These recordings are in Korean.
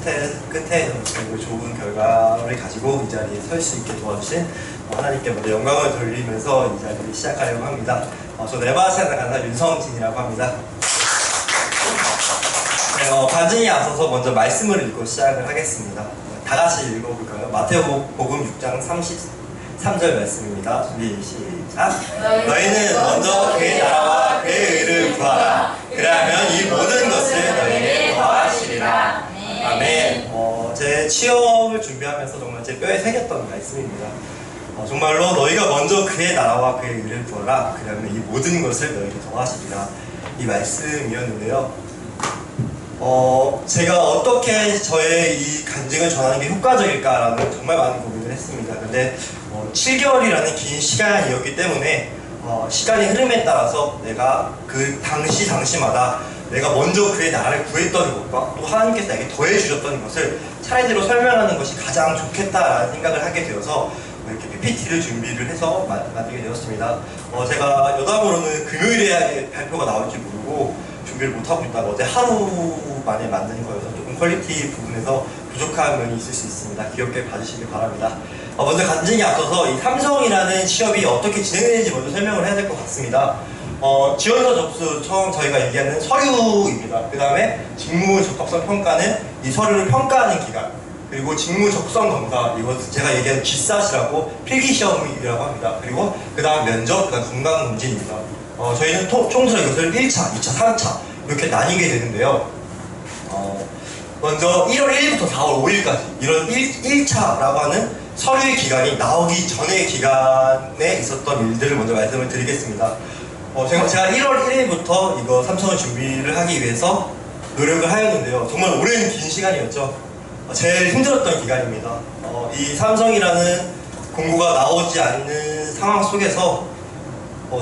끝에 그리고 좋은 결과를 가지고 이 자리에 설 수 있게 도와주신 하나님께 먼저 영광을 돌리면서 이 자리를 시작하려고 합니다. 저는 에바스찬 강사 윤성진이라고 합니다. 네, 반증이 앞서서 먼저 말씀을 읽고 시작을 하겠습니다. 다 같이 읽어볼까요? 마태복음 6장 33절 말씀입니다. 준비 시작! 너희는 먼저 그의 나라와 그의 의를 구하라. 그러면 이 모든 것을 너희에게 더하시리라. 아멘. 제 취업을 준비하면서 정말 제 뼈에 새겼던 말씀입니다. 정말로 너희가 먼저 그의 나라와 그의 의를 구하라. 그러면 이 모든 것을 너희에게 더하시리라. 이 말씀이었는데요. 제가 어떻게 저의 이 간증을 전하는 게 효과적일까라는 정말 많은 고민을 했습니다. 근데 7개월이라는 긴 시간이었기 때문에 시간의 흐름에 따라서 내가 그 당시마다 내가 먼저 그의 나라를 구했던 것과 또 하나님께서 나에게 더해주셨던 것을 차례대로 설명하는 것이 가장 좋겠다라는 생각을 하게 되어서 이렇게 PPT를 준비를 해서 만들게 되었습니다. 제가 여담으로는 금요일에 발표가 나올지 모르고 준비를 못하고 있다가 어제 하루 만에 만든 거여서 조금 퀄리티 부분에서 부족한 면이 있을 수 있습니다. 귀엽게 봐주시길 바랍니다. 먼저 간증이 앞서서 이 삼성이라는 취업이 어떻게 진행되는지 먼저 설명을 해야 될 것 같습니다. 지원서 접수 처음 저희가 얘기하는 서류입니다. 그 다음에 직무 적합성 평가는 이 서류를 평가하는 기간, 그리고 직무 적성 검사, 이거 제가 얘기하는 GSAT이라고 필기시험이라고 합니다. 그리고 그 다음 면접, 그 다음 건강검진입니다. 저희는 총수로 이것을 1차, 2차, 3차 이렇게 나뉘게 되는데요. 먼저 1월 1일부터 4월 5일까지 이런 1차라고 하는 서류의 기간이 나오기 전의 기간에 있었던 일들을 먼저 말씀을 드리겠습니다. 제가 1월 1일부터 이거 삼성을 준비를 하기 위해서 노력을 하였는데요. 정말 오랜 긴 시간이었죠. 제일 힘들었던 기간입니다. 이 삼성이라는 공고가 나오지 않는 상황 속에서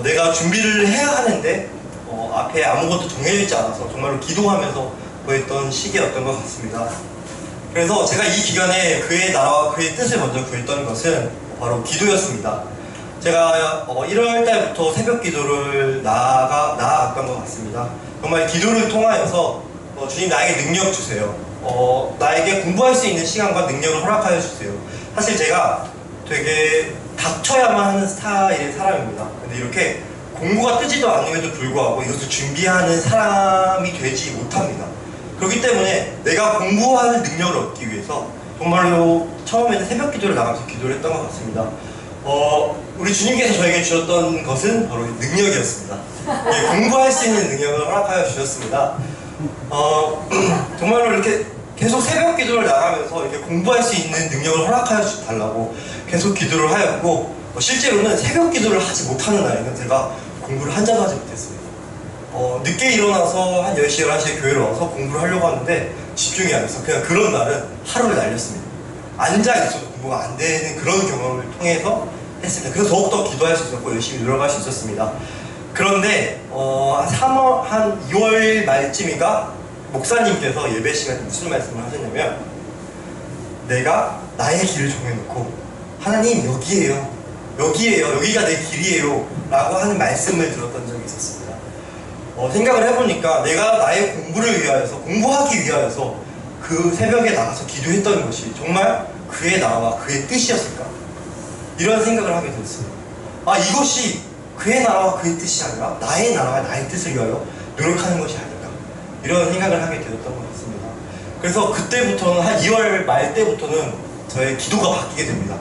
내가 준비를 해야 하는데 앞에 아무것도 정해져 있지 않아서 정말로 기도하면서 구했던 시기였던 것 같습니다. 그래서 제가 이 기간에 그의 나라와 그의 뜻을 먼저 구했던 것은 바로 기도였습니다. 제가 1월 달부터 새벽 기도를 나아갔던 것 같습니다. 정말 기도를 통하여서 주님 나에게 능력 주세요. 나에게 공부할 수 있는 시간과 능력을 허락하여 주세요. 사실 제가 되게 닥쳐야만 하는 스타일의 사람입니다. 근데 이렇게 공부가 뜨지도 않음에도 불구하고 이것을 준비하는 사람이 되지 못합니다. 그렇기 때문에 내가 공부할 능력을 얻기 위해서 정말로 처음에는 새벽 기도를 나가면서 기도를 했던 것 같습니다. 우리 주님께서 저에게 주셨던 것은 바로 능력이었습니다. 예, 공부할 수 있는 능력을 허락하여 주셨습니다. 정말로 이렇게 계속 새벽 기도를 나가면서 이렇게 공부할 수 있는 능력을 허락하여 달라고 계속 기도를 하였고, 실제로는 새벽 기도를 하지 못하는 날에는 제가 공부를 한 잔도 하지 못했습니다. 늦게 일어나서 한 10시, 11시에 교회를 와서 공부를 하려고 하는데 집중이 안 돼서 그냥 그런 날은 하루를 날렸습니다. 앉아있어도 공부가 안 되는 그런 경험을 통해서 했습니다. 그래서 더욱더 기도할 수 있었고 열심히 노력할 수 있었습니다. 그런데 한 2월 말쯤인가 목사님께서 예배 시간에 무슨 말씀을 하셨냐면, 내가 나의 길을 정해놓고 하나님 여기가 내 길이에요 라고 하는 말씀을 들었던 적이 있었습니다. 생각을 해보니까 내가 나의 공부를 위하여서, 공부하기 위하여서 그 새벽에 나가서 기도했던 것이 정말 그의 나라와 그의 뜻이었을까? 이런 생각을 하게 됐습니다. 이것이 그의 나라와 그의 뜻이 아니라 나의 나라와 나의 뜻을 위하여 노력하는 것이 아닐까? 이런 생각을 하게 되었던 것 같습니다. 그래서 그때부터는 한 2월 말 때부터는 저의 기도가 바뀌게 됩니다.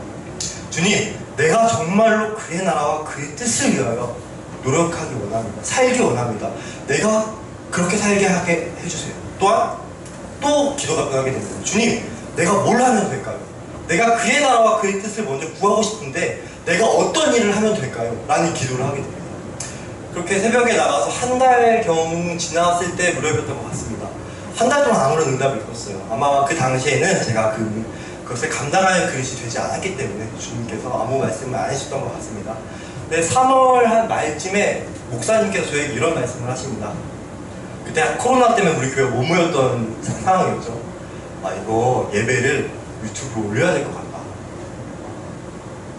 주님, 내가 정말로 그의 나라와 그의 뜻을 위하여 노력하기 원합니다. 살기 원합니다. 내가 그렇게 살게 하게 해주세요. 또한 또 기도가 변하게 됩니다. 주님, 내가 뭘 하면 될까요? 내가 그의 나라와 그의 뜻을 먼저 구하고 싶은데 내가 어떤 일을 하면 될까요? 라는 기도를 하게 됩니다. 그렇게 새벽에 나가서 한 달경 지났을 때 무렵이었던 것 같습니다. 한 달 동안 아무런 응답이 없었어요. 아마 그 당시에는 제가 그것을 감당할 그릇이 되지 않았기 때문에 주님께서 아무 말씀을 안 해주셨던 것 같습니다. 근데 3월 한 말쯤에 목사님께서 저에게 이런 말씀을 하십니다. 그때 코로나 때문에 우리 교회 못 모였던 상황이었죠. 이거 예배를 유튜브로 올려야 될 것 같다,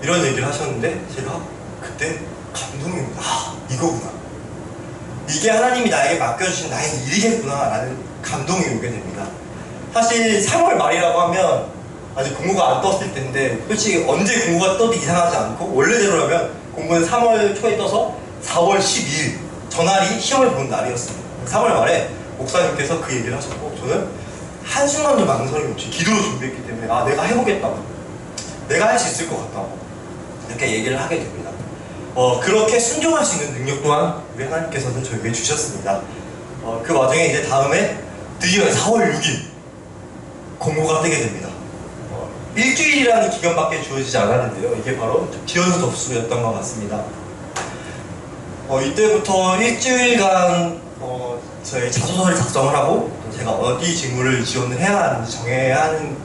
이런 얘기를 하셨는데 제가 그때 감동입니다. 이거구나, 이게 하나님이 나에게 맡겨주신 나의 일이겠구나 라는 감동이 오게 됩니다. 사실 3월 말이라고 하면 아직 공고가 안 떴을 텐데 솔직히 언제 공고가 떠도 이상하지 않고 원래대로라면 공고는 3월 초에 떠서 4월 12일 전날이 시험을 보는 날이었습니다. 3월 말에 목사님께서 그 얘기를 하셨고 저는 한순간도 망설임 없이 기도로 준비했기 때문에 아 내가 해보겠다고 내가 할 수 있을 것 같다고 이렇게 얘기를 하게 됩니다. 그렇게 순종할 수 있는 능력 또한 우리 하나님께서는 저에게 주셨습니다. 그 와중에 이제 다음에 드디어 4월 6일 공고가 뜨게 됩니다. 일주일이라는 기간밖에 주어지지 않았는데요. 이게 바로 기원수 접수였던 것 같습니다. 이때부터 일주일간 저의 자소서를 작성을 하고 또 제가 어디 직무를 지원을 해야 하는지 정해야 하는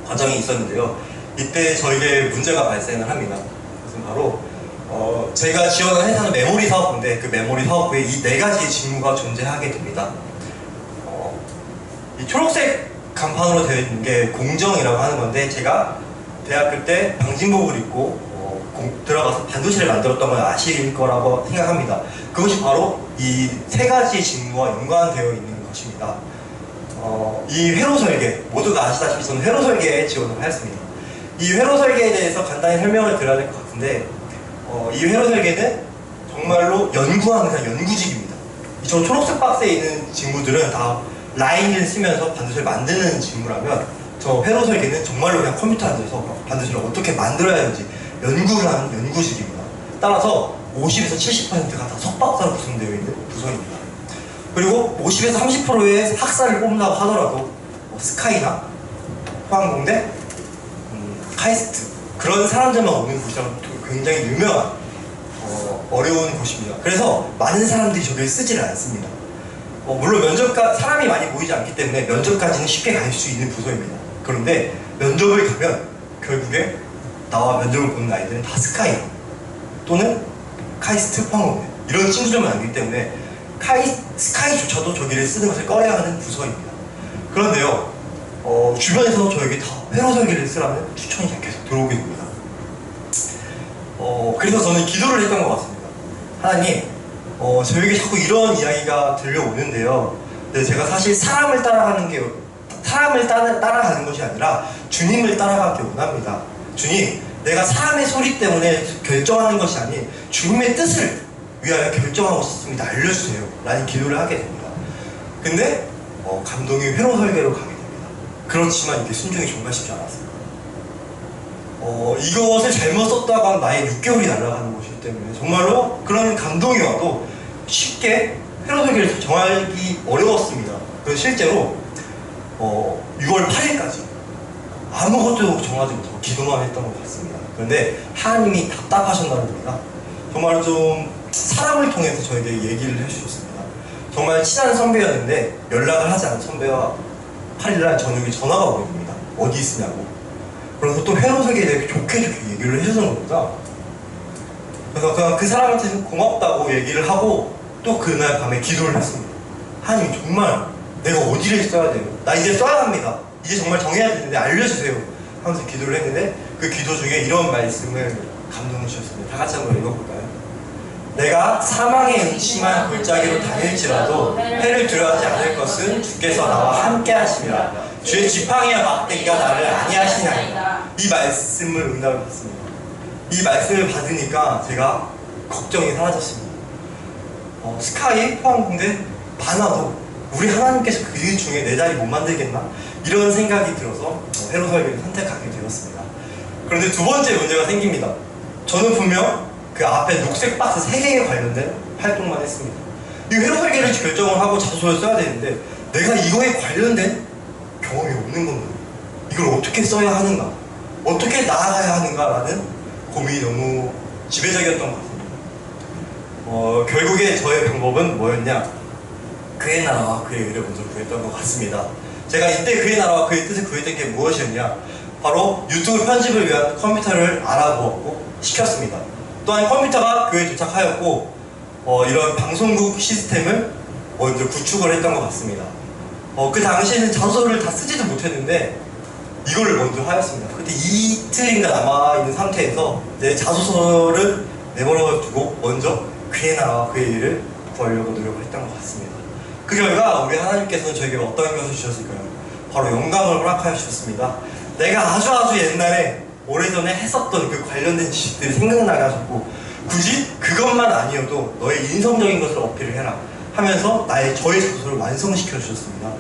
과정이 있었는데요. 이때 저에게 문제가 발생을 합니다. 그것은 바로 제가 지원한 회사는 메모리 사업부인데 그 메모리 사업부에 이 4가지의 직무가 존재하게 됩니다. 이 초록색 간판으로 되어 있는 게 공정이라고 하는 건데 제가 대학교 때 방진복을 입고 들어가서 반도체를 만들었던 걸 아실 거라고 생각합니다. 그것이 바로 이 3가지의 직무와 연관되어 있는 것입니다. 이 회로 설계, 모두가 아시다시피 저는 회로 설계에 지원을 하였습니다. 이 회로 설계에 대해서 간단히 설명을 드려야 될 것 같은데 이 회로 설계는 정말로 연구하는 그냥 연구직입니다. 저 초록색 박스에 있는 직무들은 다 라인을 쓰면서 반도체를 만드는 직무라면 저 회로 설계는 정말로 그냥 컴퓨터 앉아서 반도체를 어떻게 만들어야 하는지 연구를 하는 연구직입니다. 따라서 50에서 70%가 다 석박사로 구성되어 있는 부서입니다. 그리고 50에서 30%의 학사를 뽑는다고 하더라도 스카이나 포항공대, 카이스트 그런 사람들만 오는 곳이라면 굉장히 유명한 어려운 곳입니다. 그래서 많은 사람들이 저기를 쓰지를 않습니다. 물론 사람이 많이 모이지 않기 때문에 면접까지는 쉽게 갈 수 있는 부서입니다. 그런데 면접을 가면 결국에 나와 면접을 보는 아이들은 다 스카이 또는 카이스트, 포항공대 이런 친구들만 아니기 때문에 스카이조차도 저기를 쓰는 것을 꺼려야 하는 부서입니다. 그런데요 주변에서 저에게 다 회로 설계를 쓰라는 추천이 계속 들어오게 됩니다. 그래서 저는 기도를 했던 것 같습니다. 하나님 저에게 자꾸 이런 이야기가 들려오는데요. 근데 제가 사실 사람을 따라가는 것이 아니라 주님을 따라가기 원합니다. 주님, 내가 사람의 소리 때문에 결정하는 것이 아닌 주님의 뜻을 위하여 결정하고 싶습니다. 알려주세요. 라는 기도를 하게 됩니다. 근데 감동이 회로 설계로 가게 됩니다. 그렇지만 이게 순종이 정말 쉽지 않았습니다. 이것을 잘못 썼다가 나의 6개월이 날아가는 것이기 때문에 정말로 그런 감동이 와도 쉽게 회로 설계를 정하기 어려웠습니다. 그래서 실제로 6월 8일까지 아무것도 정하지 못하고 기도만 했던 것 같습니다. 그런데 하나님이 답답하셨나 봅니다. 정말 좀 사람을 통해서 저에게 얘기를 해주셨습니다. 정말 친한 선배였는데 연락을 하지 않은 선배와 8일날 저녁에 전화가 오게 됩니다. 어디 있으냐고. 그래서 또 회로 설계에 대해 좋게 얘기를 해주는 겁니다. 그래서 그냥 그 사람한테 고맙다고 얘기를 하고 또 그날 밤에 기도를 했습니다. 하나님 정말 내가 어디를 써야 돼요? 나 이제 써야 합니다. 이제 정말 정해야 되는데 알려주세요. 하면서 기도를 했는데 그 기도 중에 이런 말씀을 감동을 주셨습니다. 다 같이 한번 읽어볼까요? 내가 사망의 음침한 골짜기로 다닐지라도 해를 두려워하지 않을 것은 주께서 나와 함께 하심이라. 주의 지팡이와 막대기가 나를 안위하시나이다. 이 말씀을 응답을 받습니다. 이 말씀을 받으니까 제가 걱정이 사라졌습니다. 스카이, 포항공대 많아도 우리 하나님께서 그 중에 내 자리 못 만들겠나? 이런 생각이 들어서 회로 설계를 선택하게 되었습니다. 그런데 두 번째 문제가 생깁니다. 저는 분명 그 앞에 녹색 박스 3개에 관련된 활동만 했습니다. 이 회로 설계를 결정을 하고 자소서를 써야 되는데 내가 이거에 관련된 경험이 없는 겁니다. 이걸 어떻게 써야 하는가? 어떻게 나아가야 하는가라는 고민이 너무 지배적이었던 것 같습니다. 결국에 저의 방법은 뭐였냐? 그의 나라와 그의 의를 먼저 구했던 것 같습니다. 제가 이때 그의 나라와 그의 뜻을 구했던 게 무엇이었냐? 바로 유튜브 편집을 위한 컴퓨터를 알아보았고 시켰습니다. 또한 컴퓨터가 교회에 도착하였고 이런 방송국 시스템을 먼저 구축을 했던 것 같습니다. 그 당시에는 자소서를 다 쓰지도 못했는데 이거를 먼저 하였습니다. 그때 이틀인가 남아있는 상태에서 내 자소서를 내버려 두고 먼저 그의 나라와 그의 일을 구하려고 노력을 했던 것 같습니다. 그 결과 우리 하나님께서는 저에게 어떤 것을 주셨을까요? 바로 영감을 허락하여 주셨습니다. 내가 아주 옛날에 오래전에 했었던 그 관련된 지식들이 생각나게 하셨고, 굳이 그것만 아니어도 너의 인성적인 것을 어필을 해라 하면서 저의 자소서를 완성시켜 주셨습니다.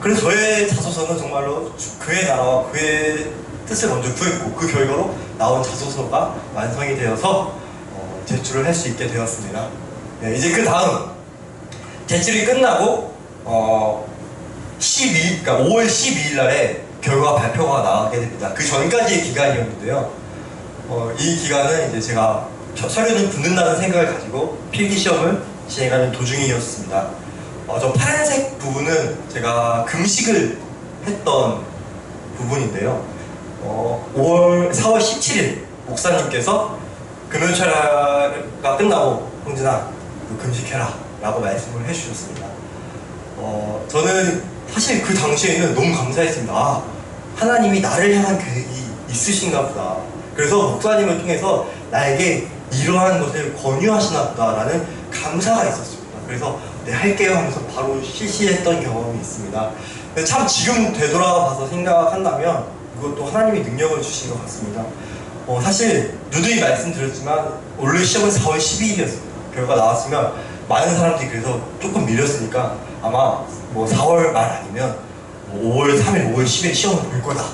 그래서 저의 자소서는 정말로 그의 나라와 그의 뜻을 먼저 구했고, 그 결과로 나온 자소서가 완성이 되어서 제출을 할 수 있게 되었습니다. 네, 이제 그 다음 제출이 끝나고 5월 12일 날에 결과 발표가 나가게 됩니다. 그 전까지의 기간이었는데요. 이 기간은 이제 제가 서류는 붙는다는 생각을 가지고 필기 시험을 진행하는 도중이었습니다. 저 파란색 부분은 제가 금식을 했던 부분인데요. 4월 17일 목사님께서 금요철야가 끝나고 홍진아 금식해라 라고 말씀을 해주셨습니다. 저는 사실 그 당시에는 너무 감사했습니다. 하나님이 나를 향한 계획이 있으신가 보다. 그래서 목사님을 통해서 나에게 이러한 것을 권유하시나 보다라는 감사가 있었습니다. 그래서 네, 할게요 하면서 바로 실시했던 경험이 있습니다. 참 지금 되돌아봐서 생각한다면 이것도 하나님이 능력을 주신 것 같습니다. 사실 누누이 말씀드렸지만 원래 시험은 4월 12일이었습니다. 결과 나왔으면 많은 사람들이 그래서 조금 밀렸으니까 아마 4월 말 아니면 5월 3일, 5월 10일 시험을 볼 거다,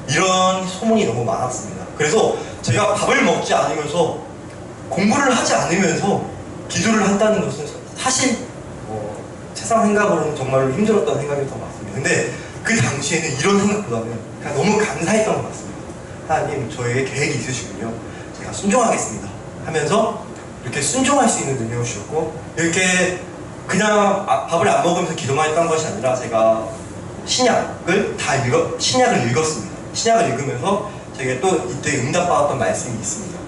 이런 소문이 너무 많았습니다. 그래서 제가 밥을 먹지 않으면서 공부를 하지 않으면서 기도를 한다는 것은 사실 세상 생각으로는 정말로 힘들었던 생각이 더 많습니다. 근데 그 당시에는 이런 생각보다는 그냥 너무 감사했던 것 같습니다. 하나님, 저에게 계획이 있으시군요. 제가 순종하겠습니다 하면서 이렇게 순종할 수 있는 능력을 주셨고, 이렇게 그냥 밥을 안 먹으면서 기도만 했던 것이 아니라 제가 신약을 읽었습니다. 신약을 읽으면서 제가 또 이때 응답받았던 말씀이 있습니다.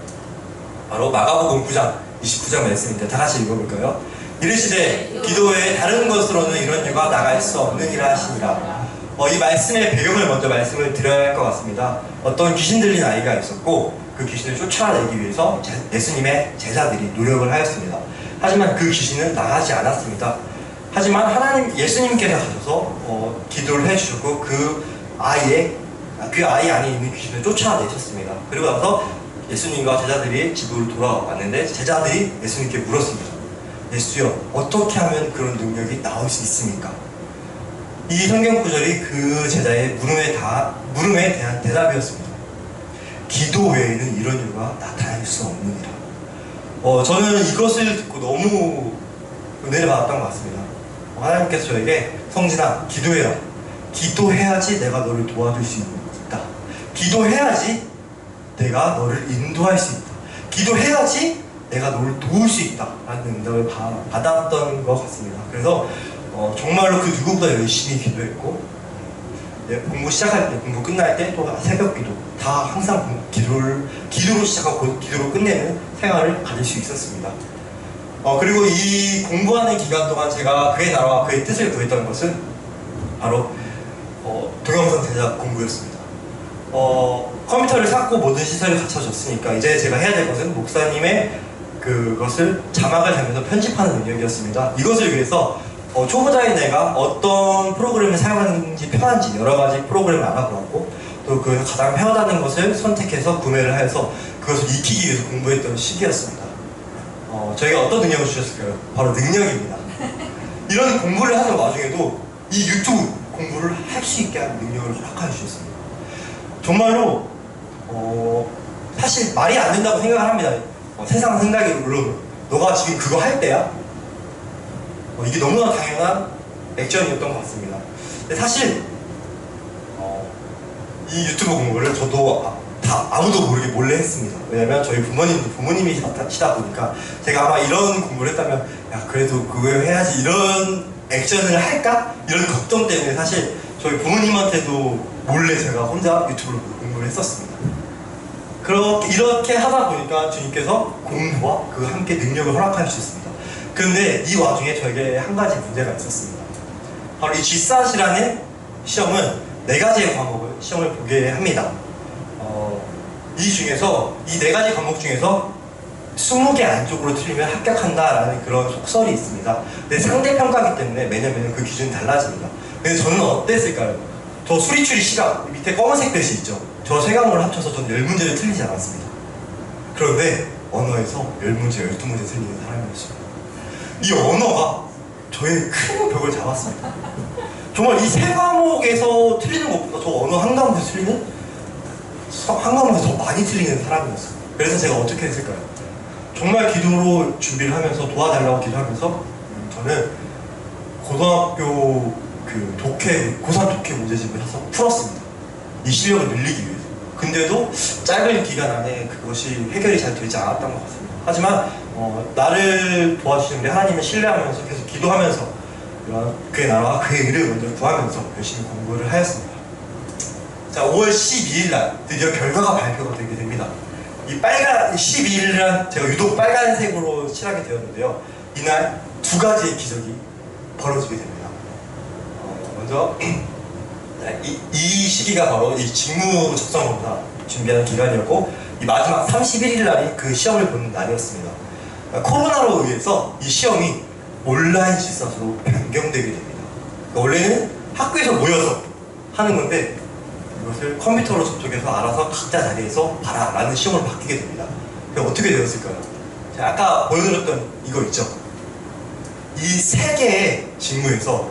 바로 마가복음 9장 29장 말씀인데 다 같이 읽어볼까요? 이르시되 기도에 다른 것으로는 이런 일과 나갈 수 없느니라 하시니라. 이 말씀의 배경을 먼저 말씀을 드려야 할 것 같습니다. 어떤 귀신 들린 아이가 있었고, 그 귀신을 쫓아내기 위해서 예수님의 제자들이 노력을 하였습니다. 하지만 그 귀신은 나가지 않았습니다. 하지만 예수님께서 가셔서 기도를 해주셨고, 그 아이 안에 있는 귀신을 쫓아내셨습니다. 그리고 나서 예수님과 제자들이 집으로 돌아왔는데, 제자들이 예수님께 물었습니다. 예수여, 어떻게 하면 그런 능력이 나올 수 있습니까? 이 성경 구절이 그 제자의 물음에 대한 대답이었습니다. 기도 외에는 이런 일과 나타날 수 없느니라. 저는 이것을 듣고 너무 은혜를 받았던 것 같습니다. 하나님께서 저에게 성진아, 기도해라. 기도해야지 내가 너를 도와줄 수 있다. 기도해야지 내가 너를 인도할 수 있다. 기도해야지 내가 너를 도울 수 있다 라는 응답을 받았던 것 같습니다. 그래서 정말로 그 누구보다 열심히 기도했고, 공부 시작할 때, 공부 끝날 때, 또 새벽 기도, 다 항상 기도로 시작하고 기도로 끝내는 생활을 가질 수 있었습니다. 그리고 이 공부하는 기간 동안 제가 그의 나라와 그의 뜻을 구했던 것은 바로 동영상 제작 공부였습니다. 컴퓨터를 샀고 모든 시설이 갖춰졌으니까 이제 제가 해야 될 것은 목사님의 그것을 자막을 달면서 편집하는 능력이었습니다. 이것을 위해서 초보자인 내가 어떤 프로그램을 사용하는지 편한지 여러 가지 프로그램을 알아보았고, 또 그 가장 편하다는 것을 선택해서 구매를 해서 그것을 익히기 위해서 공부했던 시기였습니다. 저희가 어떤 능력을 주셨을까요? 바로 능력입니다. 이런 공부를 하는 와중에도 이 유튜브 공부를 할 수 있게 하는 능력을 허락해 주셨습니다. 정말로 사실 말이 안 된다고 생각을 합니다. 세상 생각이 물론 너가 지금 그거 할 때야? 이게 너무나 당연한 액션이었던 것 같습니다. 근데 사실 이 유튜브 공부를 저도 다 아무도 모르게 몰래 했습니다. 왜냐면 저희 부모님이시다 보니까 제가 아마 이런 공부를 했다면 야 그래도 그거 해야지 이런 액션을 할까? 이런 걱정 때문에 사실 저희 부모님한테도 몰래 제가 혼자 유튜브를 공부를 했었습니다. 이렇게 하다 보니까 주님께서 공부와 그 함께 능력을 허락해 주셨습니다. 그런데 이 와중에 저에게 한 가지 문제가 있었습니다. 바로 이 GSAT이라는 시험은 4가지의 과목을 시험을 보게 합니다. 이 4가지 과목 중에서 20개 안쪽으로 틀리면 합격한다라는 그런 속설이 있습니다. 근데 상대평가기 때문에 매년 그 기준이 달라집니다. 근데 저는 어땠을까요? 저 수리추리 시각 밑에 검은색 글씨 있죠? 저 세 과목을 합쳐서 저는 10문제를 틀리지 않았습니다. 그런데 언어에서 10문제, 12문제 틀리는 사람이었어요. 이 언어가 저의 큰 벽을 잡았습니다. 정말 이 세 과목에서 틀리는 것보다 저 언어 한 과목에서 틀리는 한 과목에서 더 많이 틀리는 사람이었어요. 그래서 제가 어떻게 했을까요? 정말 기도로 준비를 하면서 도와달라고 기도하면서 저는 고등학교 그 고3 독해 문제집을 해서 풀었습니다. 이 실력을 늘리기 위해서. 근데도 짧은 기간 안에 그것이 해결이 잘 되지 않았던 것 같습니다. 하지만 나를 도와주시는 우리 하나님을 신뢰하면서 계속 기도하면서 그의 나라와 그의 의를 먼저 구하면서 열심히 공부를 하였습니다. 자, 5월 12일 날 드디어 결과가 발표가 되게 됩니다. 이 빨간 12일날 제가 유독 빨간색으로 칠하게 되었는데요. 이날 두 가지의 기적이 벌어지게 됩니다. 먼저 이 시기가 바로 이 직무 적성검사 준비하는 기간이었고, 이 마지막 31일 날이 그 시험을 보는 날이었습니다. 코로나로 의해서 이 시험이 온라인 실사로 변경되게 됩니다. 원래는 학교에서 모여서 하는 건데 이것을 컴퓨터로 접촉해서 알아서 각자 자리에서 봐라 라는 시험으로 바뀌게 됩니다. 그럼 어떻게 되었을까요? 제가 아까 보여드렸던 이거 있죠? 이 세 개의 직무에서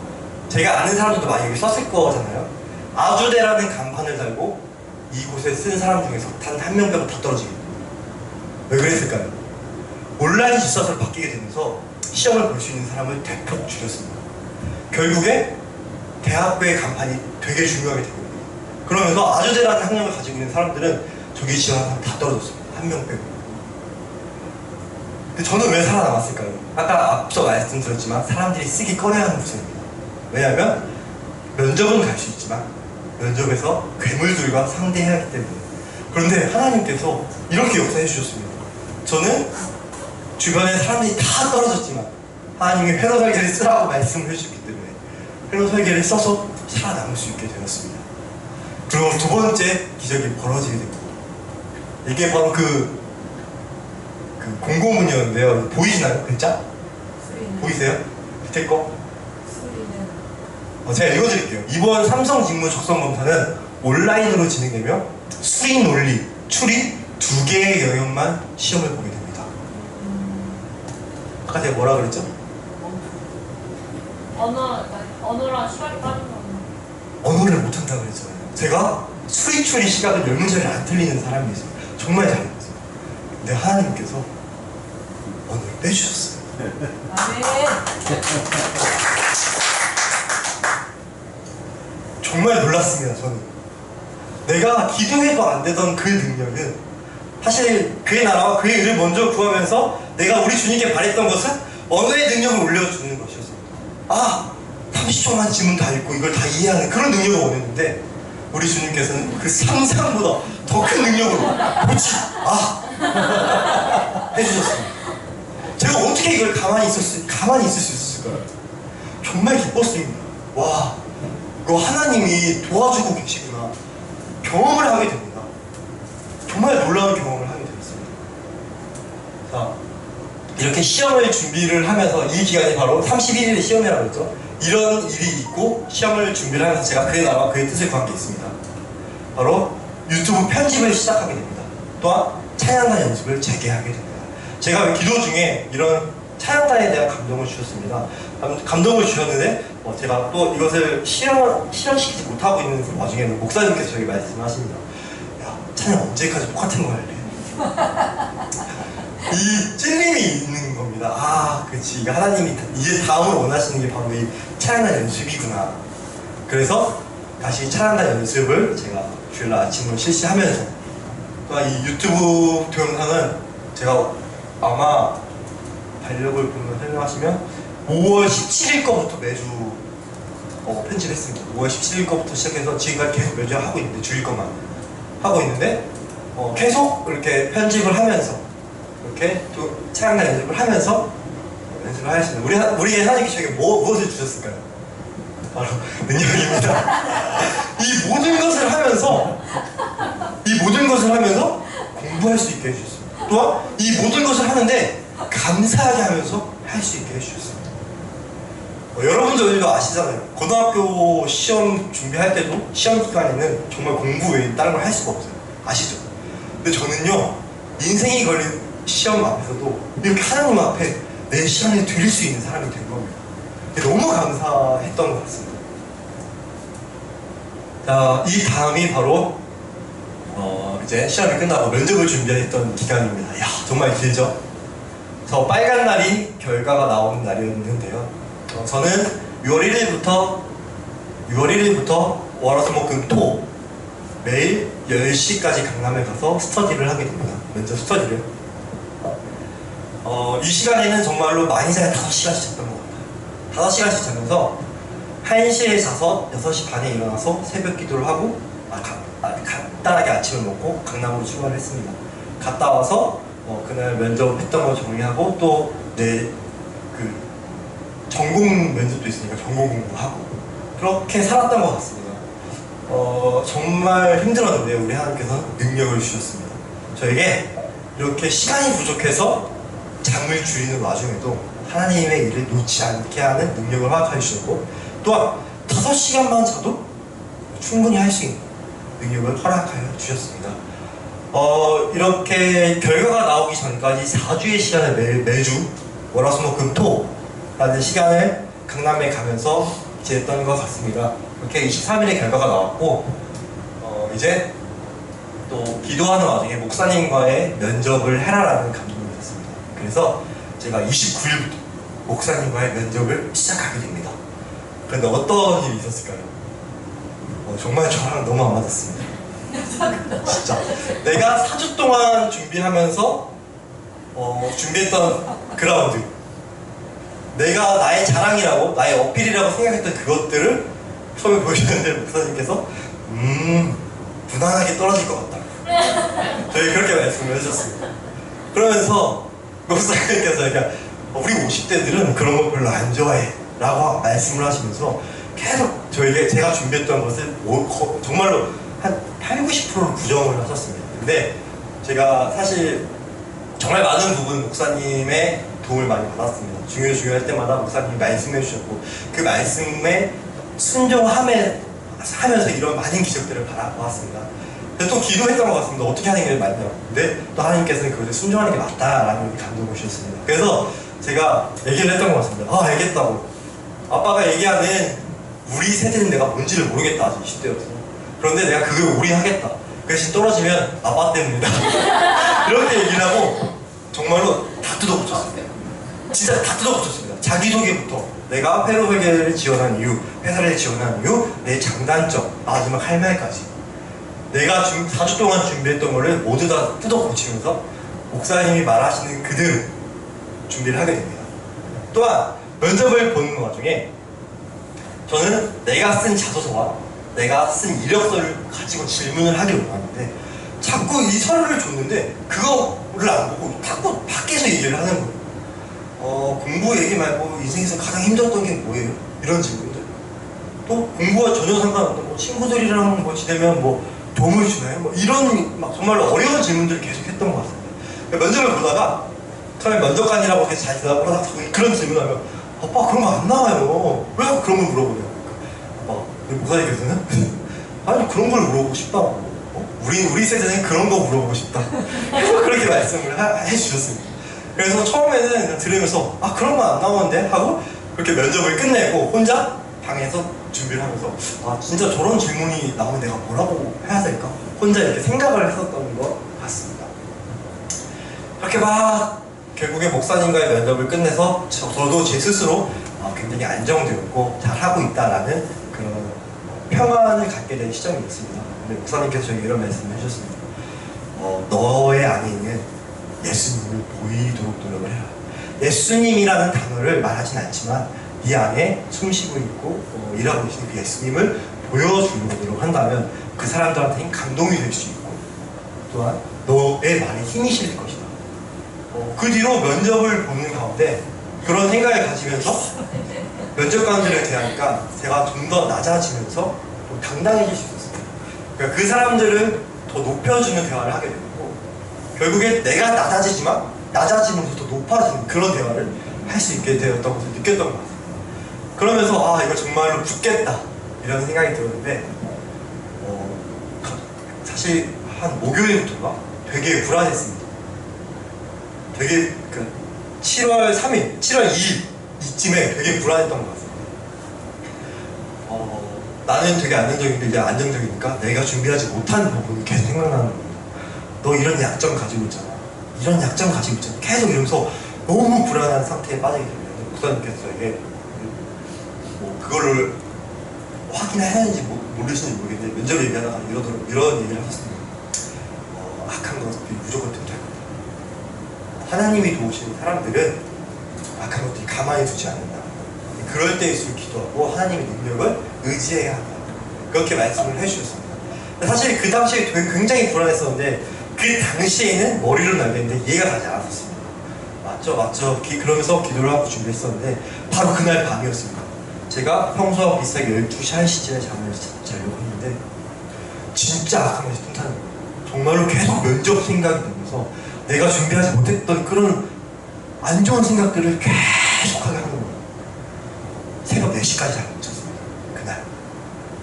제가 아는 사람들도 많이 여기 썼을 거잖아요. 아주대라는 간판을 달고 이곳에 쓴 사람 중에서 단 한 명 빼고 다 떨어지게 됩니다. 왜 그랬을까요? 온라인 실사로 바뀌게 되면서 시험을 볼 수 있는 사람을 대폭 줄였습니다. 결국에 대학교의 간판이 되게 중요하게 되고, 그러면서 아주대라는 학력을 가지고 있는 사람들은 저기 지원한 사람 다 떨어졌습니다. 한 명 빼고. 근데 저는 왜 살아남았을까요? 아까 앞서 말씀드렸지만 사람들이 쓰기 꺼려하는 부서입니다. 왜냐하면 면접은 갈 수 있지만 면접에서 괴물들과 상대해야 하기 때문에. 그런데 하나님께서 이렇게 역사해 주셨습니다. 저는 주변에 사람들이 다 떨어졌지만 하나님이 회로 설계를 쓰라고 말씀을 해주셨기 때문에 회로 설계를 써서 살아남을 수 있게 되었습니다. 그리고 두 번째 기적이 벌어지게 됩니다. 이게 바로 그 공고문이었는데요. 보이시나요? 글자? 보이세요? 밑에 거? 제가 읽어드릴게요. 이번 삼성 직무 적성 검사는 온라인으로 진행되며 수리 논리, 추리 두 개의 영역만 시험을 보게 됩니다. 아까 제가 뭐라 그랬죠? 언어랑 시각이 빠진 거. 언어를 못한다고 그랬잖아요. 제가 수리, 추리, 시각은 10문제를 안 틀리는 사람이었어요. 정말 잘했어요. 근데 하나님께서 언어를 빼주셨어요. 아멘. 정말 놀랐습니다. 저는 내가 기도해도 안 되던 그 능력은 사실 그의 나라와 그의 의를 먼저 구하면서 내가 우리 주님께 바랬던 것은 언어의 능력을 올려주는 것이었어요. 30초만 지문 다 읽고 이걸 다 이해하는 그런 능력을 원했는데 우리 주님께서는 그 상상보다 더 큰 능력으로 해주셨습니다. 제가 어떻게 이걸 가만히 있을 수 있었을까요? 정말 기뻤습니다. 와, 이거 하나님이 도와주고 계시구나 경험을 하게 됩니다. 정말 놀라운 경험을 하게 되었습니다. 자, 이렇게 시험을 준비를 하면서 이 기간이 바로 31일의 시험이라고 했죠. 이런 일이 있고 시험을 준비를 하면서 제가 그의 나라와 그의 뜻을 구한 게 있습니다. 바로 유튜브 편집을 시작하게 됩니다. 또한 찬양단 연습을 재개하게 됩니다. 제가 기도 중에 이런 찬양단에 대한 감동을 주셨습니다. 감동을 주셨는데 제가 또 이것을 실현시키지 못하고 있는 와중에는 목사님께서 저에게 말씀하십니다. 야, 찬양 언제까지 똑같은 거 할래? 이 찔림이 있는 겁니다. 그렇지. 하나님이 이제 다음으로 원하시는 게 바로 이 찬양단 연습이구나. 그래서 다시 찬양단 연습을 제가 주일날 아침으로 실시하면서 또한 이 유튜브 동영상은 제가 아마 달력을 보면 설명하시면 5월 17일 거부터 매주 편집했습니다. 5월 17일 거부터 시작해서 지금까지 계속 매주 하고 있는데 주일 것만 하고 있는데 계속 이렇게 편집을 하면서 이렇게 또 찬양단 연습을 하면서 연습을 하였습니다. 우리 하나님께 저에게 무엇을 주셨을까요? 바로 능력입니다. 이 모든 것을 하면서 공부할 수 있게 해주셨습니다. 또한 이 모든 것을 하는데 감사하게 하면서 할 수 있게 해주셨습니다. 여러분들도 아시잖아요. 고등학교 시험 준비할 때도 시험 기간에는 정말 공부 외에 다른 걸 할 수가 없어요. 아시죠? 근데 저는요, 인생이 걸린 시험 앞에서도 이렇게 하나님 앞에 내 시간을 드릴 수 있는 사람이 된 겁니다. 너무 감사했던 것 같습니다. 자, 이 다음이 바로 이제 시험이 끝나고 면접을 준비했던 기간입니다. 이야, 정말 길죠? 저 빨간 날이 결과가 나오는 날이었는데요. 저는 6월 1일부터 월화수목금토 매일 10시까지 강남에 가서 스터디를 하게 됩니다. 면접 스터디를. 이 시간에는 정말로 많이 자야 5시간씩 잤던 것 같아요. 5시간씩 자면서 1시에 자서 6시 반에 일어나서 새벽 기도를 하고 간단하게 아침을 먹고 강남으로 출발을 했습니다. 갔다 와서 그날 면접했던 거 정리하고 또 내 전공 면접도 있으니까 전공 공부하고 그렇게 살았던 것 같습니다. 정말 힘들었는데 우리 하나님께서 능력을 주셨습니다. 저에게 이렇게 시간이 부족해서 잠을 줄이는 와중에도 하나님의 일을 놓지 않게 하는 능력을 허락해 주셨고, 또한 5시간만 자도 충분히 할 수 있는 능력을 허락하여 주셨습니다. 이렇게 결과가 나오기 전까지 4주의 시간을 매주 월화수목금토라는 시간을 강남에 가면서 지냈던 것 같습니다. 이렇게 23일에 결과가 나왔고, 이제 또 기도하는 와중에 목사님과의 면접을 해라라는 감동이 있었습니다. 그래서 제가 29일부터 목사님과의 면접을 시작하게 됩니다. 그런데 어떤 일이 있었을까요? 정말 저랑 너무 안 맞았습니다. 진짜 내가 4주 동안 준비하면서 준비했던 그라운드, 내가 나의 자랑이라고 나의 어필이라고 생각했던 그것들을 처음에 보여주는데 목사님께서 무난하게 떨어질 것 같다, 저희 그렇게 말씀을 해주셨습니다. 그러면서 목사님께서 그냥 우리 50대들은 그런 거 별로 안 좋아해 라고 말씀을 하시면서 계속 저에게 제가 준비했던 것을 정말로 한 80~90%를 부정을 하셨습니다. 근데 제가 사실 정말 많은 부분 목사님의 도움을 많이 받았습니다. 중요할 때마다 목사님이 말씀해 주셨고, 그 말씀에 순종하면서 이런 많은 기적들을 바라보았습니다. 근데 또 기도했던 것 같습니다. 어떻게 하는 게 맞냐고. 근데 또 하나님께서는 그것에 순종하는 게 맞다라는 감동을 주셨습니다. 그래서 제가 얘기를 했던 것 같습니다. 알겠다고. 아빠가 얘기하는 우리 세대는 내가 뭔지를 모르겠다, 아직 20대여서. 그런데 내가 그걸 우리 하겠다. 그 대신 떨어지면 아빠 때문이다. 이렇게 얘기를 하고 정말로 다 뜯어붙였습니다. 진짜 다 뜯어붙였습니다. 자기소개부터 내가 회로회계를 지원한 이유, 회사를 지원한 이유, 내 장단점, 마지막 할 말까지 내가 4주 동안 준비했던 거를 모두 다 뜯어붙이면서 목사님이 말하시는 그대로 준비를 하게 됩니다. 또한 면접을 보는 와중에 저는 내가 쓴 자소서와 내가 쓴 이력서를 가지고 질문을 하기로 원하는데 자꾸 이 서류를 줬는데 그거를 안 보고 자꾸 밖에서 얘기를 하는 거예요. 공부 얘기 말고 인생에서 가장 힘들었던 게 뭐예요? 이런 질문들. 또 공부와 전혀 상관없는 친구들이랑 지내면 도움을 주나요? 이런 정말로 어려운 질문들을 계속 했던 것 같습니다. 면접을 보다가 처음에 면접관이라고 계속 잘 대답을 하다가 그런 질문하면 아빠 그런 거 안 나와요. 왜 그런 걸 물어보냐고. 아빠, 목사님께서는 아니 그런 걸 물어보고 싶다고. 우리 세대는 그런 거 물어보고 싶다. 그래서 그렇게 말씀을 해주셨습니다. 그래서 처음에는 그냥 들으면서 그런 거 안 나오는데 하고 그렇게 면접을 끝내고 혼자 방에서 준비를 하면서 진짜 저런 질문이 나오면 내가 뭐라고 해야 될까? 혼자 이렇게 생각을 했었던 것 같습니다. 그렇게 결국에 목사님과의 면접을 끝내서 저도 제 스스로 굉장히 안정되었고 잘하고 있다라는 그런 평안을 갖게 된 시점이었습니다. 근데 목사님께서 저에게 이런 말씀을 해주셨습니다. 너의 안에 있는 예수님을 보이도록 노력을 해라. 예수님이라는 단어를 말하진 않지만 네 안에 숨쉬고 있고 일하고 계신 그 예수님을 보여주려고 노력한다면 그 사람들한테는 감동이 될 수 있고 또한 너의 말에 힘이 실릴 것이다. 그 뒤로 면접을 보는 가운데 그런 생각을 가지면서 면접관들을 대하니까 제가 좀 더 낮아지면서 좀 당당해질 수 있었습니다. 그러니까 그 사람들을 더 높여주는 대화를 하게 되고 결국에 내가 낮아지면서 더 높아지는 그런 대화를 할 수 있게 되었던 것을 느꼈던 것 같아요. 그러면서 아 이거 정말로 붙겠다 이런 생각이 들었는데 사실 한 목요일부터가 되게 불안했습니다. 되게 7월 3일, 7월 2일 이쯤에 되게 불안했던 것 같습니다. 나는 되게 안정적인데 이제 안정적이니까 내가 준비하지 못한 부분이 계속 생각나는 겁니다. 너 이런 약점 가지고 있잖아. 이런 약점 가지고 있잖아. 계속 이러면서 너무 불안한 상태에 빠지게 되면 목사님께서 저에게 그거를 확인해야 하는지 모르시는지 모르겠는데 면접을 얘기하다가 이런 얘기를 하셨습니다. 악한 것들이 무조건 못할 거다. 하나님이 도우시는 사람들은 악한 것들이 가만히 두지 않는다. 그럴 때일수록 기도하고 하나님의 능력을 의지해야 한다. 그렇게 말씀을 해주셨습니다. 사실 그 당시에 굉장히 불안했었는데 그 당시에는 머리로 알겠는데 이해가 가지 않았었습니다. 맞죠. 그러면서 기도를 하고 준비했었는데 바로 그날 밤이었습니다. 제가 평소와 비슷하게 12시, 1시쯤에 잠을 자려고 했는데 진짜 악한 것이 뚱타는 거예요. 정말로 계속 면접 생각이 들면서 내가 준비하지 못했던 그런 안 좋은 생각들을 계속하게 하는 거예요. 새벽 4시까지 잠을 못 잤습니다. 그날.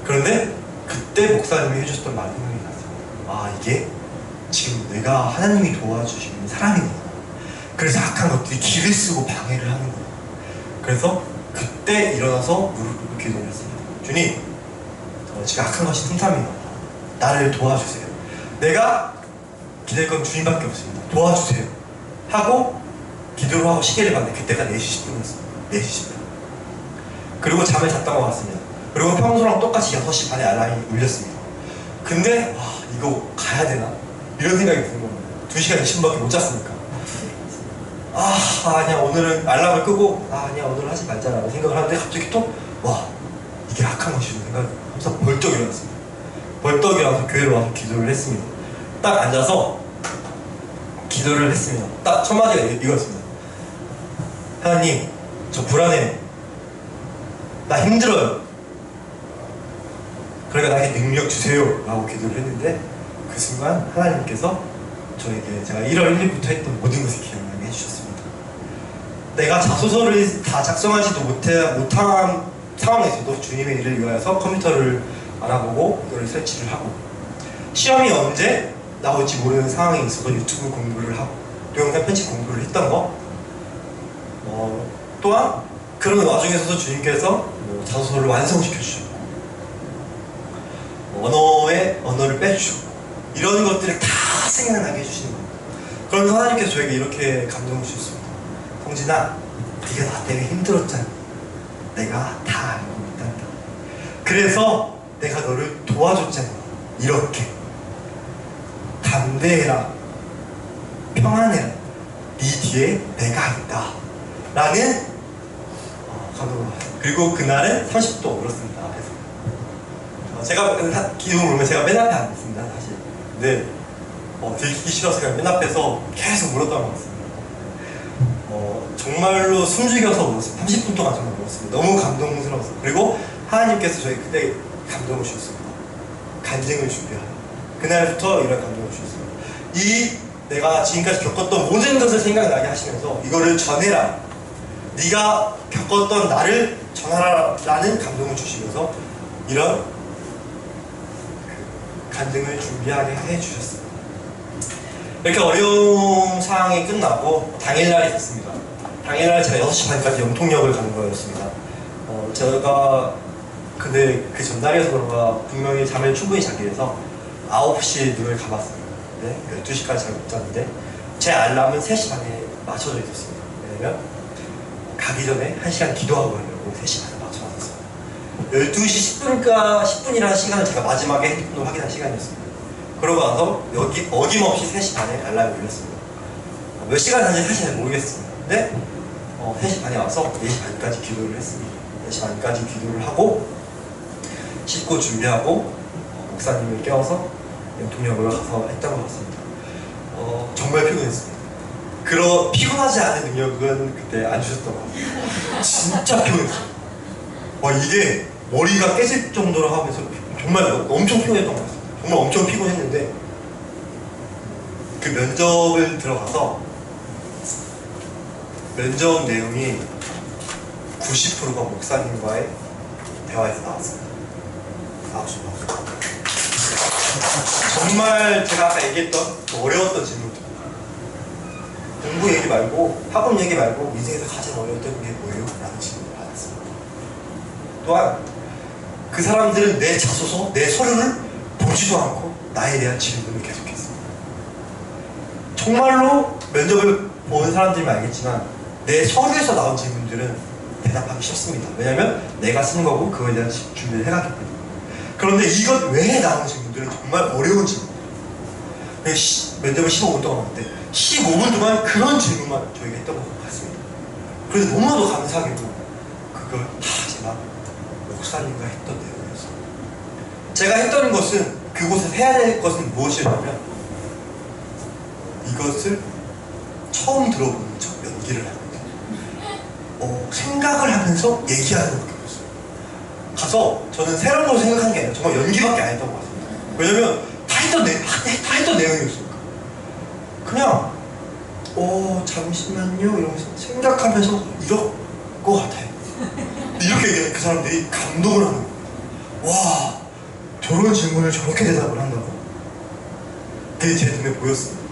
그런데 그때 목사님이 해주셨던 말이 생각이 났어요. 이게 지금 내가 하나님이 도와주시는 사람이구나. 그래서 악한 것들이 길을 쓰고 방해를 하는 거예요. 그래서 그때 일어나서 무릎 꿇고 기도를 했습니다. 주님, 지금 악한 것이 틈탑니다. 나를 도와주세요. 내가 기댈 건 주님밖에 없습니다. 도와주세요. 하고 기도를 하고 시계를 봤는데 그때가 4시 10분이었습니다. 4시 10분. 그리고 잠을 잤던 것 같습니다. 그리고 평소랑 똑같이 6시 반에 알람이 울렸습니다. 근데 이거 가야 되나? 이런 생각이 드는 겁니다. 2시간 20분밖에 못 잤으니까. 아니야 오늘은 알람을 끄고 아니야 오늘은 하지 말자라고 생각을 하는데 갑자기 또 이게 악한 것이라는 생각이 하면서 벌떡 일어났습니다. 벌떡 일어나서 교회로 와서 기도를 했습니다. 딱 앉아서 기도를 했습니다. 딱 첫 마디가 이거였습니다. 하나님, 저 불안해. 나 힘들어요. 그러니까 나에게 능력 주세요 라고 기도를 했는데 그 순간 하나님께서 저에게 제가 1월 1일부터 했던 모든 것을 기억나게 해주셨습니다. 내가 자소서를 다 작성하지도 못한 상황에서도 주님의 일을 위하여서 컴퓨터를 알아보고 이거를 설치를 하고 시험이 언제 나올지 모르는 상황에 있어서 유튜브 공부를 하고 동영상 편집 공부를 했던 거 또한 그런 와중에서도 주님께서 자소서를 완성시켜 주셨고 언어를 빼주셨고 이런 것들을 다 생각나게 해주시는 겁니다. 그러면서 하나님께서 저에게 이렇게 감동을 주셨습니다. 성진아, 네가 나 때문에 힘들었잖아. 내가 다 알고 있단다. 그래서 내가 너를 도와줬잖아. 이렇게 담대해라, 평안해라. 네 뒤에 내가 있다 라는 감동을 받았어요. 그리고 그날은 30도 울었습니다. 앞에서 제가 기도를 울면 제가 맨 앞에 앉았습니다. 사실. 근데 들키기 싫어서 그냥 맨 앞에서 계속 울었던 것 같습니다. 정말로 숨죽여서 울었습니다. 30분 동안 정말 울었습니다. 너무 감동스러워서. 그리고 하나님께서 저희 그때 감동을 주셨습니다. 간증을 준비하라. 그날부터 이런 감동을 주셨습니다. 내가 지금까지 겪었던 모든 것을 생각나게 하시면서 이거를 전해라. 네가 겪었던 나를 전하라라는 감동을 주시면서 이런 간증을 준비하게 해주셨습니다. 이렇게 어려운 상황이 끝나고 당일날이 됐습니다. 당일날 제가 6시 반까지 영통역을 가는 거였습니다. 제가 근데 그 전날이어서 그런가 분명히 잠을 충분히 자기 위해서 9시에 눈을 감았습니다. 네? 12시까지 잘 못 잤는데 제 알람은 3시 반에 맞춰져 있었습니다. 왜냐면 가기 전에 1시간 기도하고 가려고 3시 반에 맞춰놨어요. 12시 10분이라는 시간을 제가 마지막에 핸드폰으로 확인한 시간이었습니다. 그러고 나서 어김없이 3시 반에 알람이 울렸습니다. 몇 시간 하는지 사실 잘 모르겠습니다. 근데 3시 반에 와서 4시 반까지 기도를 했습니다. 4시 반까지 기도를 하고 씻고 준비하고 목사님을 깨워서 영통역으로 가서 했던 것 같습니다. 정말 피곤했습니다. 피곤하지 않은 능력은 그때 안 주셨던 것 같아요. 진짜 피곤했어요. 이게 머리가 깨질 정도로 하면서 정말 엄청 피곤했던 것 같습니다. 정말 엄청 피곤했는데 그 면접을 들어가서 면접 내용이 90%가 목사님과의 대화에서 나왔습니다. 나오시면 정말 제가 아까 얘기했던 그 어려웠던 질문들, 공부 얘기 말고 학업 얘기 말고 인생에서 가장 어려웠던 게 뭐예요? 라는 질문을 받았습니다. 또한 그 사람들은 내 자소서, 내 서류를 보지도 않고 나에 대한 질문을 계속했습니다. 정말로 면접을 본 사람들이면 알겠지만 내 서류에서 나온 질문들은 대답하기 쉽습니다. 왜냐면 내가 쓴 거고 그거에 대한 준비를 해갔기 때문에. 그런데 이것 외에 나온 질문들은 정말 어려운 질문이에요. 면접을 15분 동안 하는데 15분 동안 그런 질문만 저희가 했던 것 같습니다. 그래서 너무나도 감사하게도 그걸 다 제가 목사님과 했던 내용이었어요. 제가 했던 것은 그곳에서 해야 될 것은 무엇이었냐면 이것을 처음 들어보는 척 연기를 하면서 생각을 하면서 얘기하는 것밖에 없어요. 가서 저는 새로운 걸 생각한 게 아니라 정말 연기밖에 안 했던 것 같습니다. 왜냐면 다 했던 내용이었어요. 그냥 잠시만요 이러면서 생각하면서 이럴 것 같아요. 이렇게 얘기하면 그 사람들이 감동을 하는 거예요. 와, 저런 질문을 저렇게 대답을 한다고? 그게 제 눈에 보였습니다.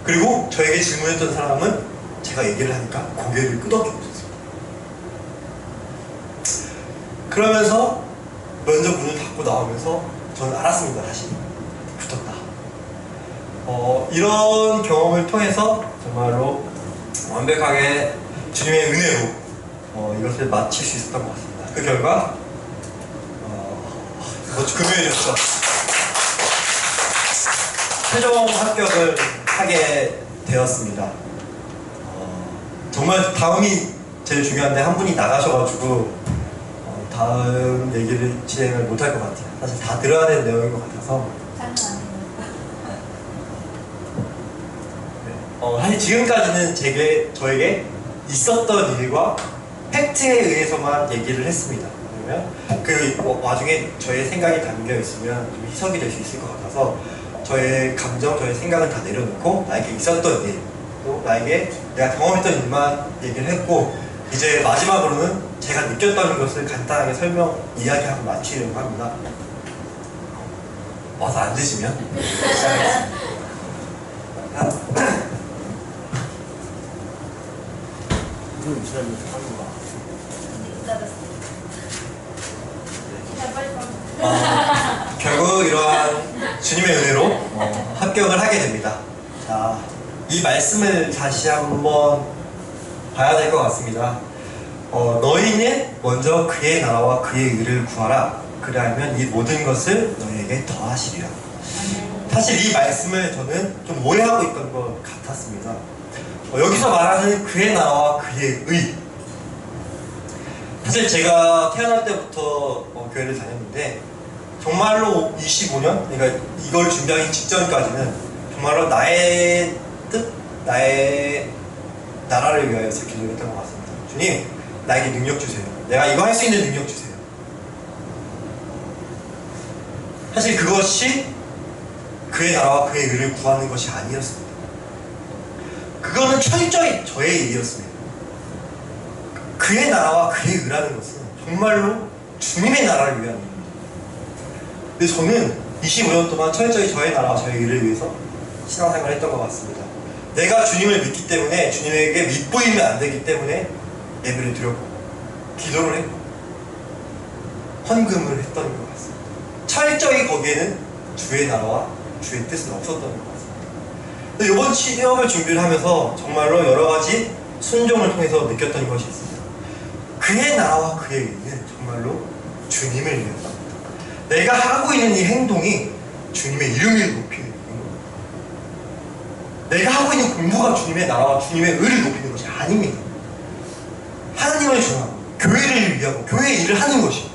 그리고 저에게 질문했던 사람은 제가 얘기를 하니까 고개를 끄덕이고 있었어요. 그러면서 면접 문을 닫고 나오면서 저는 알았습니다. 다시 붙었다. 이런 경험을 통해서 정말로 완벽하게 주님의 은혜로 이것을 마칠 수 있었던 것 같습니다. 그 결과 금요일이었죠. 최종 합격을 하게 되었습니다. 정말 다음이 제일 중요한데 한 분이 나가셔가지고 다음 얘기를 진행을 못할 것 같아요. 사실 다 들어야 되는 내용인 것 같아서. 사실 지금까지는 저에게 있었던 일과 팩트에 의해서만 얘기를 했습니다. 왜냐면 그 와중에 저의 생각이 담겨 있으면 좀 희석이 될 수 있을 것 같아서 저의 감정, 저의 생각은 다 내려놓고 나에게 있었던 일, 또 나에게 내가 경험했던 일만 얘기를 했고 이제 마지막으로는 제가 느꼈던 것을 간단하게 이야기하고 마치려고 합니다. 와서 앉으시면 시작하겠습니다. 결국 이러한 주님의 은혜로 합격을 하게 됩니다. 자, 이 말씀을 다시 한번 봐야 될 것 같습니다. 너희는 먼저 그의 나라와 그의 의를 구하라. 그리하면 이 모든 것을 너희에게 더하시리라. 사실 이 말씀을 저는 좀 오해하고 있던 것 같았습니다. 여기서 말하는 그의 나라와 그의 의, 사실 제가 태어날 때부터 교회를 다녔는데 정말로 25년, 그러니까 이걸 준비하기 직전까지는 정말로 나의 뜻, 나의 나라를 위하여서 기도를 했던 것 같습니다. 주님, 나에게 능력 주세요. 내가 이거 할 수 있는 능력 주세요. 사실 그것이 그의 나라와 그의 의를 구하는 것이 아니었습니다. 그거는 철저히 저의 일이었습니다. 그의 나라와 그의 의라는 것은 정말로 주님의 나라를 위한 일입니다. 근데 저는 25년 동안 철저히 저의 나라와 저의 의를 위해서 신앙생활을 했던 것 같습니다. 내가 주님을 믿기 때문에 주님에게 밑보이면 안 되기 때문에 예배를 드렸고 기도를 했고 헌금을 했던 것 같습니다. 철저히 거기에는 주의 나라와 주의 뜻은 없었던 것 같습니다. 근데 이번 시험을 준비를 하면서 정말로 여러 가지 순종을 통해서 느꼈던 것이 있습니다. 그의 나라와 그의 의는 정말로 주님을 위한 겁니다. 내가 하고 있는 이 행동이 주님의 이름을 높이는 겁니다. 내가 하고 있는 공부가 주님의 나라와 주님의 의를 높이는 것이 아닙니다. 하나님을 좋아하고 교회를 위하고 교회의 일을 하는 것이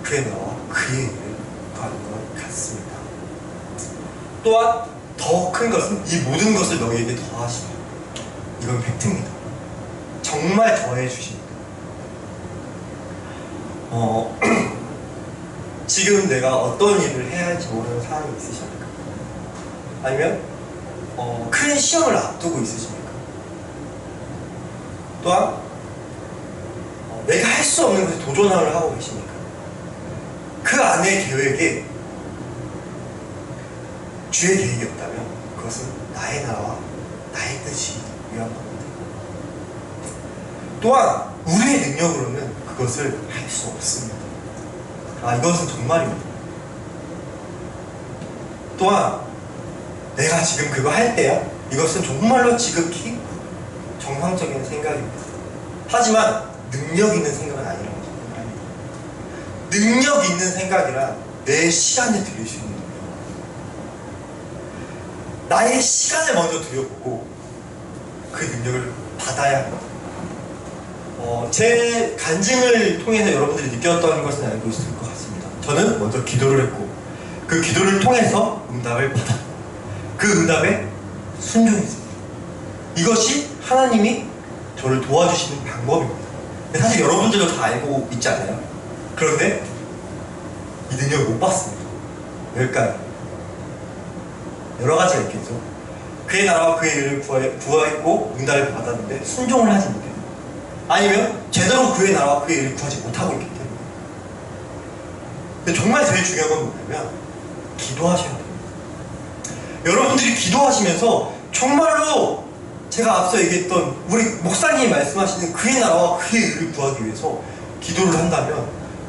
그의 나라와 그의 의를 구하는 것 같습니다. 또한 더 큰 것은 이 모든 것을 너희에게 더하시라. 이건 팩트입니다. 정말 더해 주십니다. 지금 내가 어떤 일을 해야 할지 모르는 상황이 있으십니까? 아니면 큰 시험을 앞두고 있으십니까? 또한 내가 할 수 없는 것에 도전을 하고 계십니까? 그 안의 계획에 주의 계획이 없다면 그것은 나의 나라와 나의 뜻이 위한 겁니다. 또한 우리의 능력으로는 그것을 할 수 없습니다. 이것은 정말입니다. 또한 내가 지금 그거 할 때야? 이것은 정말로 지극히 정상적인 생각입니다. 하지만 능력 있는 생각은 아니라고 생각합니다. 능력 있는 생각이란 내 시간을 들일 수 있는 거예요. 나의 시간을 먼저 들여보고 그 능력을 받아야 합니다. 제 간증을 통해서 여러분들이 느꼈던 것은 알고 있을 것 같습니다. 저는 먼저 기도를 했고 그 기도를 통해서 응답을 받았고 그 응답에 순종했습니다. 이것이 하나님이 저를 도와주시는 방법입니다. 사실 여러분들도 다 알고 있지 않나요? 그런데 이 능력을 못 받습니다. 왜일까요? 여러 가지가 있겠죠. 그의 나라와 그의 일을 구하였고 응답을 받았는데 순종을 하지 못해요. 아니면 제대로 그의 나라와 그의 일을 구하지 못하고 있기 때문에. 근데 정말 제일 중요한 건 뭐냐면 기도하셔야 됩니다. 여러분들이 기도하시면서 정말로 제가 앞서 얘기했던 우리 목사님이 말씀하시는 그의 나라와 그의 일을 구하기 위해서 기도를 한다면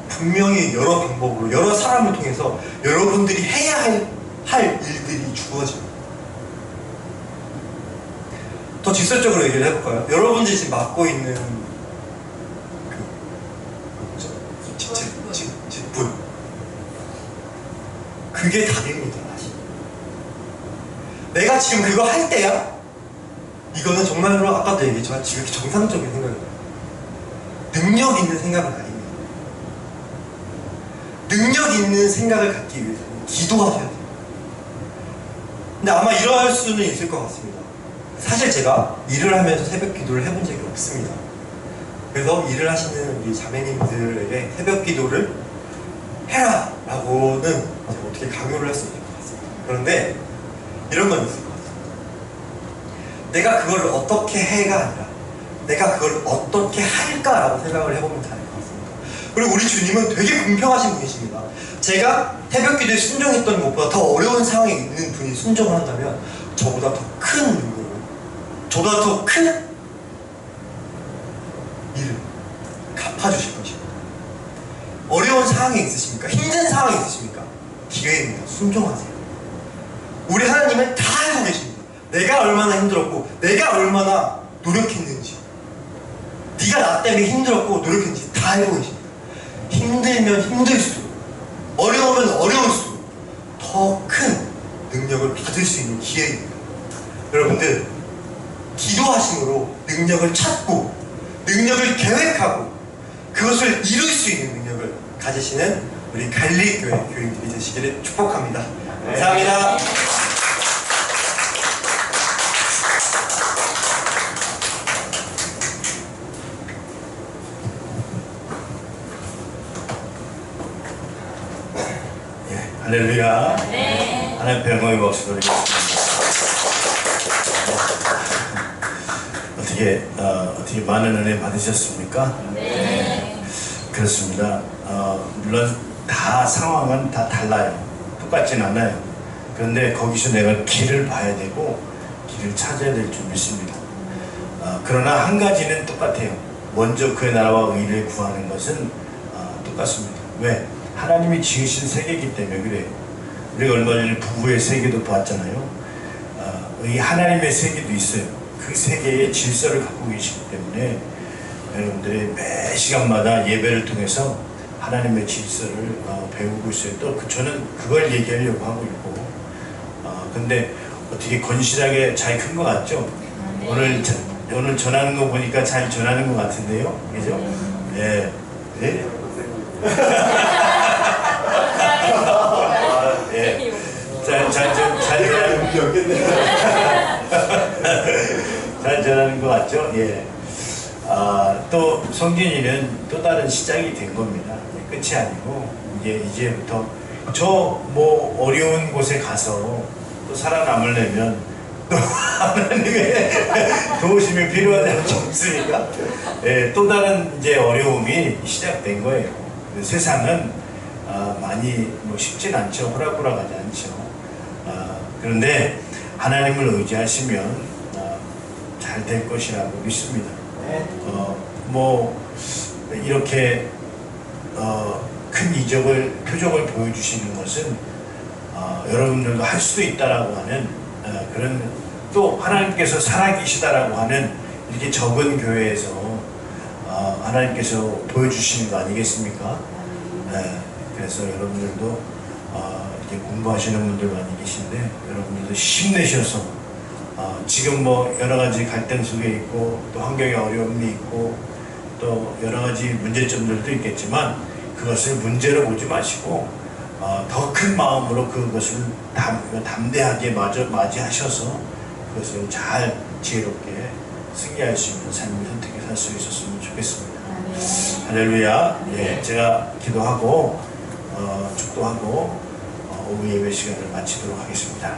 분명히 여러 방법으로 여러 사람을 통해서 여러분들이 해야 할 일들이 주어집니다. 더 직설적으로 얘기를 해볼까요? 여러분들이 지금 맡고 있는 직분 그게 답입니다. 사실 내가 지금 그거 할 때야? 이거는 정말로 아까도 얘기했지만 지극히 정상적인 생각입니다. 능력 있는 생각은 아닙니다. 능력 있는 생각을 갖기 위해서는 기도하셔야 돼요. 근데 아마 이러할 수는 있을 것 같습니다. 사실 제가 일을 하면서 새벽 기도를 해본 적이 없습니다. 그래서 일을 하시는 우리 자매님들에게 새벽 기도를 해라! 라고는 제가 어떻게 강요를 할 수 있을 것 같습니다. 그런데 이런 건 있을 것 같습니다. 내가 그걸 어떻게 해가 아니라 내가 그걸 어떻게 할까라고 생각을 해보면 잘 될 것 같습니다. 그리고 우리 주님은 되게 공평하신 분이십니다. 제가 새벽 기도에 순종했던 것보다 더 어려운 상황에 있는 분이 순종을 한다면 저보다 더 큰 능력을, 저보다 더 큰 일을 갚아주실 것입니다. 어려운 상황에 있으십니까? 힘든 상황에 있으십니까? 기회입니다. 순종하세요. 우리 하나님은 다 알고 계십니다. 내가 얼마나 힘들었고 내가 얼마나 노력했는지, 네가 나 때문에 힘들었고 노력했는지 다 알고 계십니다. 힘들면 힘들수록, 어려우면 어려울수록 더 큰 능력을 받을 수 있는 기회입니다. 여러분들 기도하심으로 능력을 찾고 능력을 계획하고 그것을 이룰 수 있는 능력을 가지시는 우리 갈릭교회 교인들이 되시기를 축복합니다. 감사합니다. 할렐루야. 네. 하나님 병거의 박수 드리겠습니다. 어떻게 많은 은혜 받으셨습니까? 네. 그렇습니다. 물론 다 상황은 다 달라요. 똑같진 않아요. 그런데 거기서 내가 길을 봐야 되고 길을 찾아야 될 줄 믿습니다. 그러나 한 가지는 똑같아요. 먼저 그의 나라와 의를 구하는 것은 똑같습니다. 왜? 하나님이 지으신 세계이기 때문에 그래요. 우리가 얼마 전에 부부의 세계도 봤잖아요. 이 하나님의 세계도 있어요. 그 세계의 질서를 갖고 계시기 때문에 여러분들이 매 시간마다 예배를 통해서 하나님의 질서를 배우고 있어요. 또 저는 그걸 얘기하려고 하고 있고, 근데 어떻게 건실하게 잘 큰 것 같죠? 네. 오늘 전하는 거 보니까 잘 전하는 것 같은데요, 그죠? 네. 네. 예. 잘 전하는 것 같죠? 예. 또 성진이는 또 다른 시작이 된 겁니다. 끝이 아니고 이제부터 저 어려운 곳에 가서 또 살아남으려면 또 하나님의 도우심이 필요하지 않습니까? 예, 또 다른 이제 어려움이 시작된 거예요. 세상은 많이 뭐 쉽진 않죠. 호락호락하지 않죠. 그런데 하나님을 의지하시면 잘 될 것이라고 믿습니다. 뭐 이렇게 큰 표적을 보여주시는 것은 여러분들도 할 수도 있다라고 하는 그런, 또 하나님께서 살아계시다라고 하는 이렇게 적은 교회에서 하나님께서 보여주시는 거 아니겠습니까? 그래서 여러분들도 이렇게 공부하시는 분들 많이 계신데 여러분들도 힘내셔서 지금 뭐 여러 가지 갈등 속에 있고 또 환경의 어려움이 있고 또 여러 가지 문제점들도 있겠지만 그것을 문제로 보지 마시고 더 큰 마음으로 그것을 담대하게 맞이하셔서 그것을 잘 지혜롭게 승리할 수 있는 삶을 선택해 살 수 있었으면 좋겠습니다. 할렐루야. 예, 제가 기도하고 축도하고 오후 예배 시간을 마치도록 하겠습니다.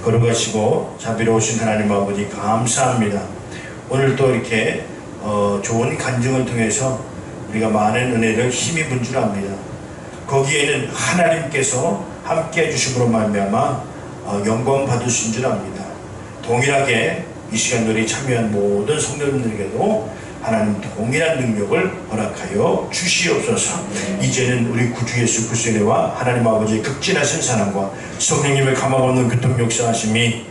걸어가시고 자비로우신 하나님 아버지 감사합니다. 오늘 또 이렇게 좋은 간증을 통해서 우리가 많은 은혜를 힘입은 줄 압니다. 거기에는 하나님께서 함께 해주심으로 말미암아 영광 받으신 줄 압니다. 동일하게 이 시간 우리 참여한 모든 성도님들에게도 하나님 동일한 능력을 허락하여 주시옵소서. 이제는 우리 구주 예수 그리스도의 은혜와 하나님 아버지의 극진하신 사랑과 성령님의 가망없는 교통 역사하심이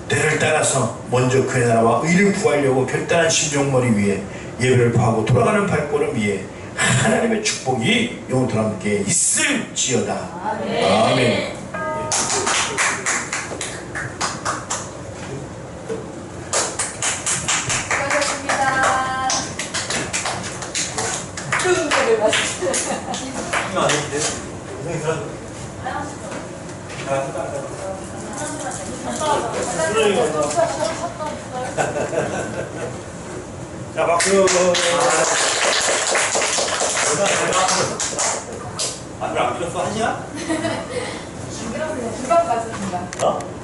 때를 따라서 먼저 그의 나라와 의를 구하려고 결단한 심정머리 위에 예배를 파하고 돌아가는 발걸음 위에 하나님의 축복이 영원토록 함께 있을지어다. 아멘. 수고하셨습니다. 이거 아닌데? 선생님 들어줘. 자, 박수. 안 들었어? 하시야? 금방 갔습니다. 어?